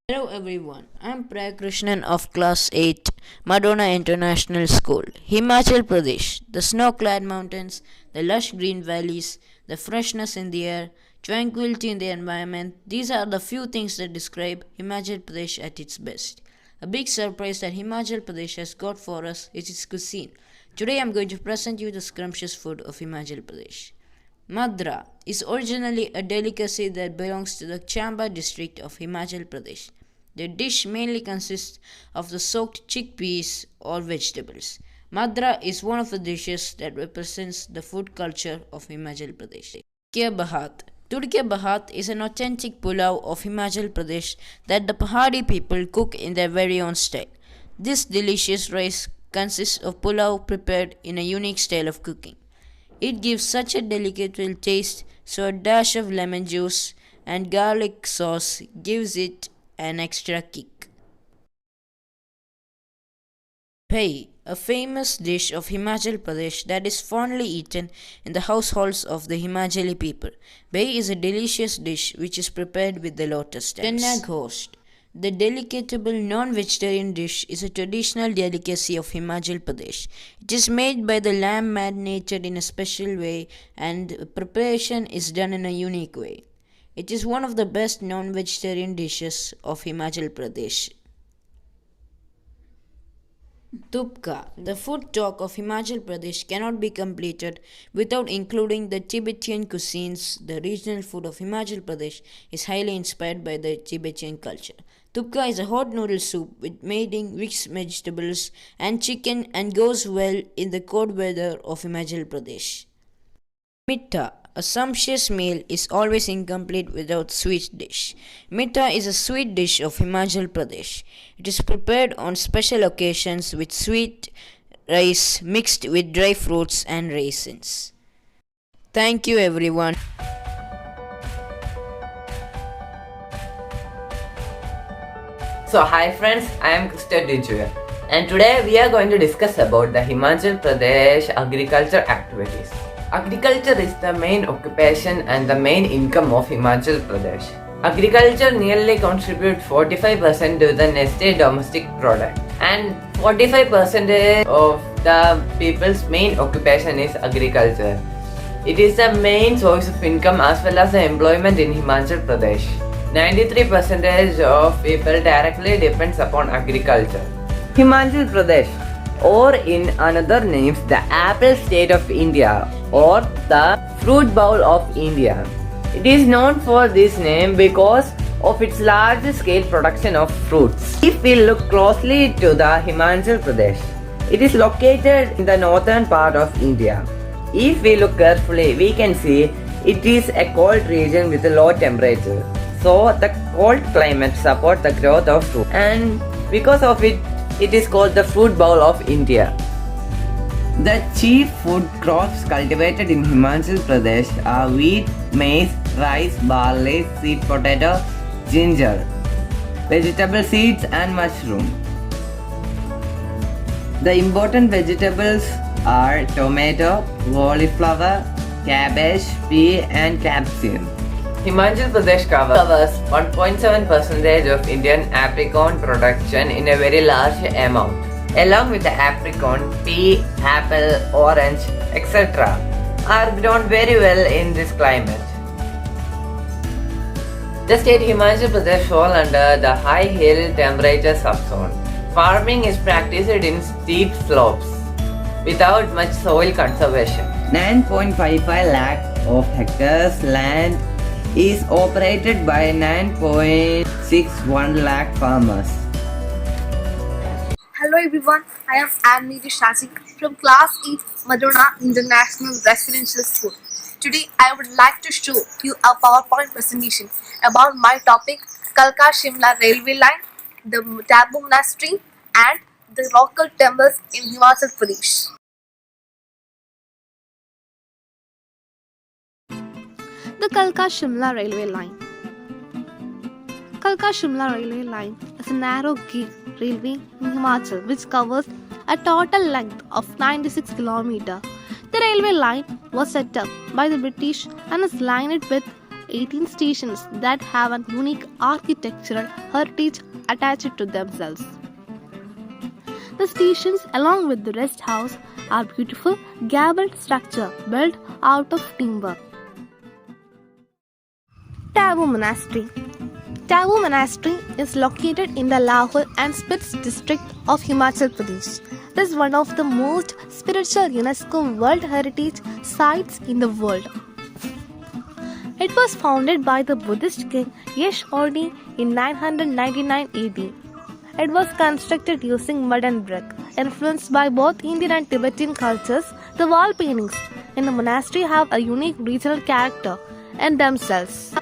Hello everyone, I am Praya Krishnan of Class 8, Madonna International School, Himachal Pradesh. The snow clad mountains, the lush green valleys, the freshness in the air, tranquility in the environment, these are the few things that describe Himachal Pradesh at its best. A big surprise that Himachal Pradesh has got for us is its cuisine. Today I am going to present you the scrumptious food of Himachal Pradesh. Madra is originally a delicacy that belongs to the Chamba district of Himachal Pradesh. The dish mainly consists of the soaked chickpeas or vegetables. Madra is one of the dishes that represents the food culture of Himachal Pradesh. Tudke Bahat. Tudke Bahat is an authentic pulao of Himachal Pradesh that the Pahadi people cook in their very own style. This delicious rice consists of pulao prepared in a unique style of cooking. It gives such a delicate taste, so a dash of lemon juice and garlic sauce gives it an extra kick. Pei, a famous dish of Himachal Pradesh that is fondly eaten in the households of the Himachali people. Pei is a delicious dish which is prepared with the lotus stems. Chenna Ghost. The delectable non-vegetarian dish is a traditional delicacy of Himachal Pradesh. It is made by the lamb marinated in a special way and preparation is done in a unique way. It is one of the best non-vegetarian dishes of Himachal Pradesh. Tupka. The food talk of Himachal Pradesh cannot be completed without including the Tibetan cuisines. The regional food of Himachal Pradesh is highly inspired by the Tibetan culture. Tupka is a hot noodle soup with mating mixed vegetables and chicken and goes well in the cold weather of Himachal Pradesh. Mitta. A sumptuous meal is always incomplete without sweet dish. Mitta is a sweet dish of Himachal Pradesh. It is prepared on special occasions with sweet rice mixed with dry fruits and raisins. Thank you everyone. So hi friends, I am Krista Dijuya and today we are going to discuss about the Himachal Pradesh agriculture activities. Agriculture is the main occupation and the main income of Himachal Pradesh. Agriculture nearly contributes 45% to the net state domestic product and 45% of the people's main occupation is agriculture. It is the main source of income as well as the employment in Himachal Pradesh. 93% of people directly depends upon agriculture. Himachal Pradesh, or in another names the apple state of India or the fruit bowl of India. It is known for this name because of its large scale production of fruits. If we look closely to the Himachal Pradesh, it is located in the northern part of India. If we look carefully, we can see it is a cold region with a low temperature. So the cold climate supports the growth of fruit and because of it, it is called the fruit bowl of India. The chief food crops cultivated in Himachal Pradesh are wheat, maize, rice, barley, sweet potato, ginger, vegetable seeds and mushroom. The important vegetables are tomato, cauliflower, cabbage, pea and capsicum. Himachal Pradesh covers 1.7% of Indian apricot production in a very large amount. Along with the apricot, pea, apple, orange, etc. are grown very well in this climate. The state Himachal Pradesh falls under the high hill temperature subzone. Farming is practiced in steep slopes without much soil conservation. 9.55 lakh of hectares land is operated by 9.61 lakh farmers. Hello everyone, I am Amniti Shazik from Class 8 Madonna International Residential School. Today I would like to show you a PowerPoint presentation about my topic Kalka Shimla Railway Line, the Tabu Monastery and the local temples in Himachal Pradesh. The Kalka Shimla Railway Line. Kalka Shimla Railway Line is a narrow gauge railway in Himachal which covers a total length of 96 km. The railway line was set up by the British and is lined with 18 stations that have a unique architectural heritage attached to themselves. The stations, along with the rest house, are beautiful gabled structure built out of timber. Tagore Monastery. Tagore Monastery is located in the Lahore and Spits district of Himachal Pradesh. It is one of the most spiritual UNESCO World Heritage Sites in the world. It was founded by the Buddhist king Yeshwardi in 999 AD. It was constructed using mud and brick. Influenced by both Indian and Tibetan cultures, the wall paintings in the monastery have a unique regional character in themselves.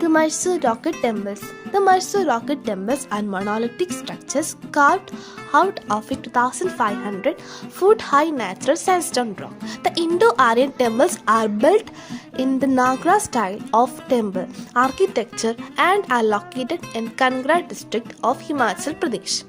The Mysore Rocket Temples. The Mysore Rocket Temples are monolithic structures carved out of a 2,500-foot high natural sandstone rock. The Indo-Aryan temples are built in the Nagra style of temple architecture and are located in Kangra district of Himachal Pradesh.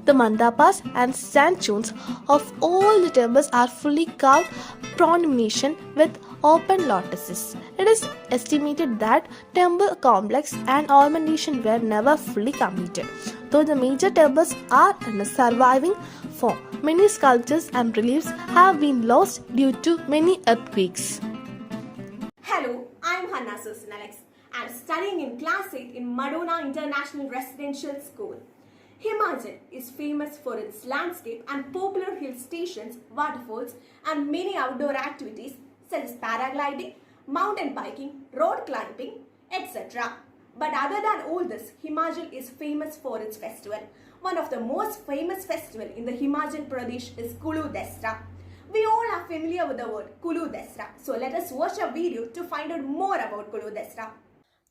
The mandapas and sand dunes of all the temples are fully carved pronunciation with open lotuses. It is estimated that temple complex and ornamentation were never fully completed, though the major temples are in a surviving form. Many sculptures and reliefs have been lost due to many earthquakes. Hello, I'm Hannah Susan Alex. I'm studying in Class 8 in Madona International Residential School. Himachal is famous for its landscape and popular hill stations, waterfalls, and many outdoor activities such as paragliding, mountain biking, road climbing, etc. But other than all this, Himachal is famous for its festival. One of the most famous festivals in the Himachal Pradesh is Kulu Dasra. We all are familiar with the word Kulu Dasra, so let us watch a video to find out more about Kulu Dasra.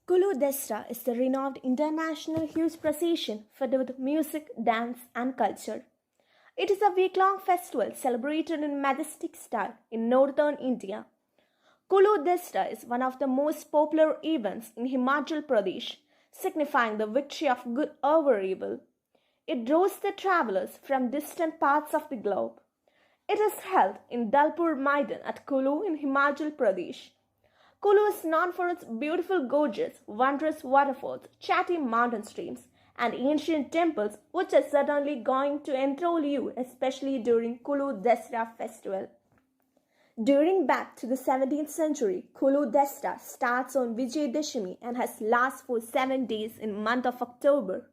Kulu Dasra is the renowned international huge procession filled with music, dance and culture. It is a week-long festival celebrated in majestic style in northern India. Kulu Dasra is one of the most popular events in Himachal Pradesh, signifying the victory of good over evil. It draws the travelers from distant parts of the globe. It is held in Dalpur Maidan at Kulu in Himachal Pradesh. Kulu is known for its beautiful gorges, wondrous waterfalls, chatty mountain streams, and ancient temples, which are certainly going to enthrall you, especially during Kulu Dasra festival. During back to the 17th century, Kulu Dasra starts on Vijayadashami and has lasts for 7 days in month of October.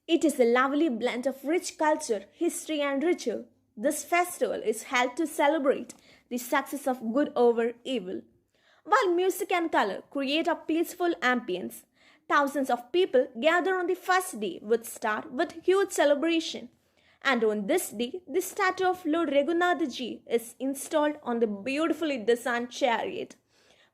It is a lovely blend of rich culture, history and ritual. This festival is held to celebrate the success of good over evil. While music and color create a peaceful ambience, thousands of people gather on the first day which start with huge celebration. And on this day, the statue of Lord Raghunath Ji is installed on the beautifully designed chariot,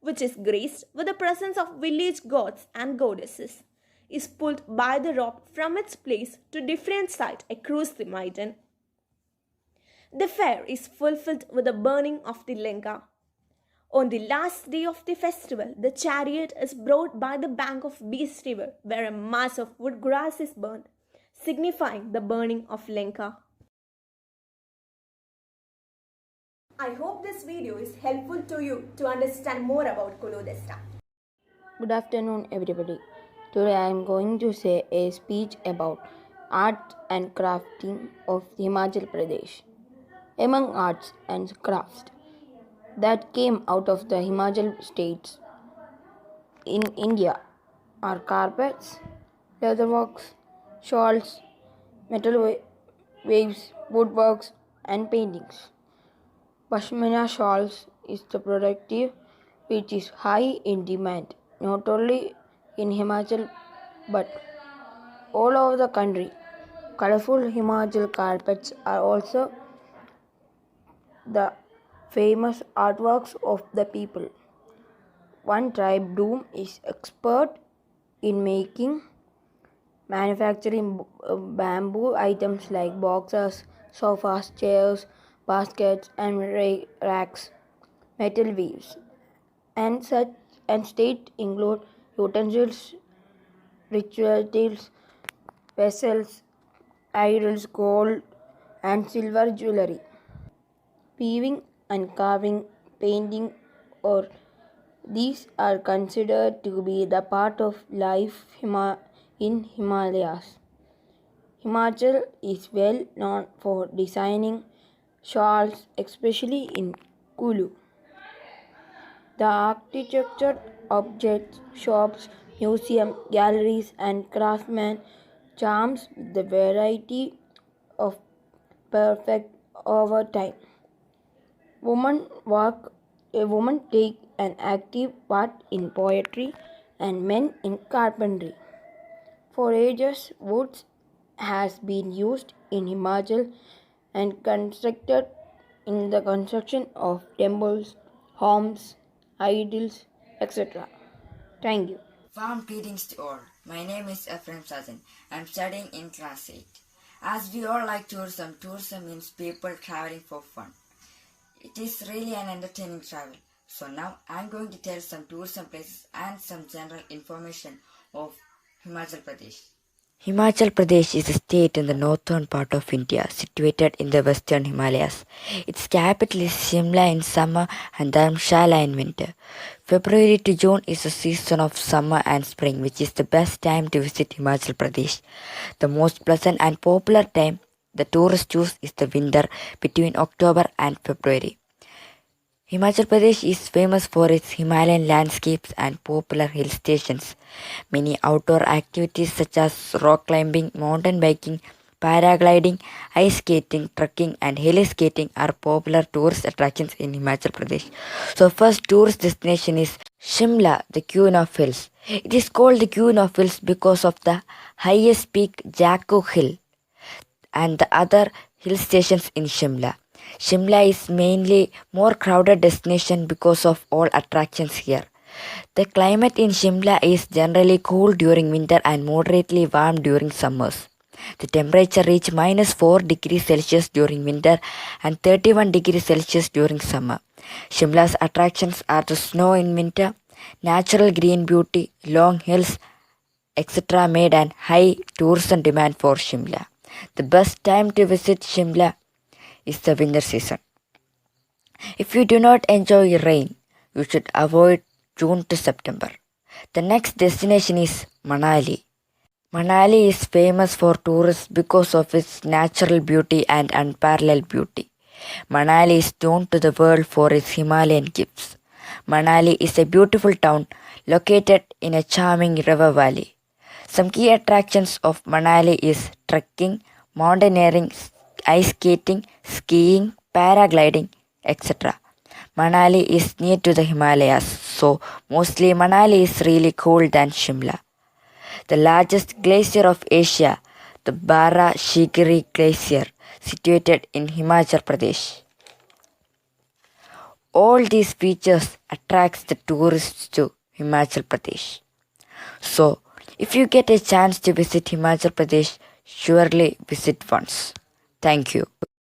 which is graced with the presence of village gods and goddesses, is pulled by the rope from its place to different sites across the Maidan. The fair is fulfilled with the burning of the Lanka. On the last day of the festival, the chariot is brought by the bank of Beast River, where a mass of wood grass is burned, signifying the burning of Lanka. I hope this video is helpful to you to understand more about Kulu Dasra. Good afternoon, everybody. Today I am going to say a speech about art and crafting of Himachal Pradesh. Among arts and crafts that came out of the Himachal states in India are carpets, leatherworks, shawls, metal waves, woodworks, and paintings. Pashmina shawls is the product which is high in demand, not only in Himachal but all over the country. Colorful Himachal carpets are also the famous artworks of the people. One tribe Doom is expert in manufacturing bamboo items like boxes, sofas, chairs, baskets, and racks, metal weaves, and state include utensils, rituals, vessels, idols, gold, and silver jewelry. Weaving and carving, painting, or these are considered to be the part of life in Himalayas. Himachal is well known for designing shawls, especially in Kulu. The architecture, objects, shops, museum, galleries, and craftsmen charms with the variety of perfect over time. Women take an active part in poetry and men in carpentry. For ages, woods has been used in Himachal and constructed in the construction of temples, homes, idols, etc. Thank you. Warm greetings to all. My name is Ephraim Sajan. I'm studying in class 8. As we all like tourism, tourism means people traveling for fun. It is really an entertaining travel. So now I'm going to tell some tourism places and some general information of Himachal Pradesh. Himachal Pradesh is a state in the northern part of India, situated in the western Himalayas. Its capital is Shimla in summer and Dharamshala in winter. February to June is the season of summer and spring, which is the best time to visit Himachal Pradesh. The most pleasant and popular time the tourists choose is the winter between October and February. Himachal Pradesh is famous for its Himalayan landscapes and popular hill stations. Many outdoor activities such as rock climbing, mountain biking, paragliding, ice skating, trekking and heli skating are popular tourist attractions in Himachal Pradesh. So first tourist destination is Shimla, the Queen of Hills. It is called the Queen of Hills because of the highest peak Jakku Hill and the other hill stations in Shimla. Shimla is mainly more crowded destination because of all attractions here. The climate in Shimla is generally cool during winter and moderately warm during summers. The temperature reaches -4 degrees Celsius during winter and 31 degrees Celsius during summer. Shimla's attractions are the snow in winter, natural green beauty, long hills, etc. made an high tourism demand for Shimla. The best time to visit Shimla is the winter season. If you do not enjoy rain, you should avoid June to September. The next destination is Manali. Manali is famous for tourists because of its natural beauty and unparalleled beauty. Manali is known to the world for its Himalayan gifts. Manali is a beautiful town located in a charming river valley. Some key attractions of Manali is trekking, mountaineering, ice skating, skiing, paragliding, etc. Manali is near to the Himalayas, so mostly Manali is really cold than Shimla. The largest glacier of Asia, the Bara Shigiri Glacier, situated in Himachal Pradesh. All these features attracts the tourists to Himachal Pradesh. So, if you get a chance to visit Himachal Pradesh, surely visit once. Thank you.